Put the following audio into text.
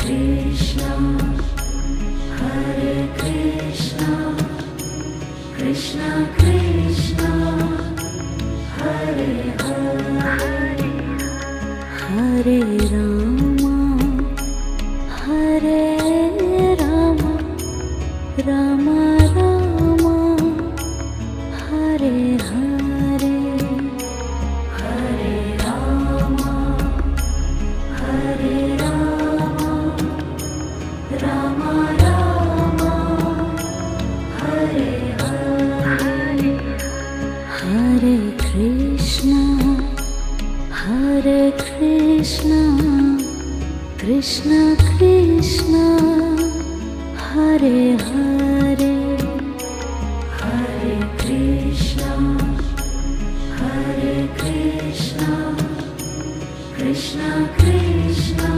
Krishna, Hare Krishna, Krishna Krishna, Hare Hare, Hare Rama, Hare Rama, Rama Rama, Hare Hare, Hare Rama, Hare Rama, Rama Rama, Hare Hare, Hare Krishna, Hare Krishna, Krishna Krishna, Hare Hare, Hare Krishna, Hare Krishna, Krishna Krishna,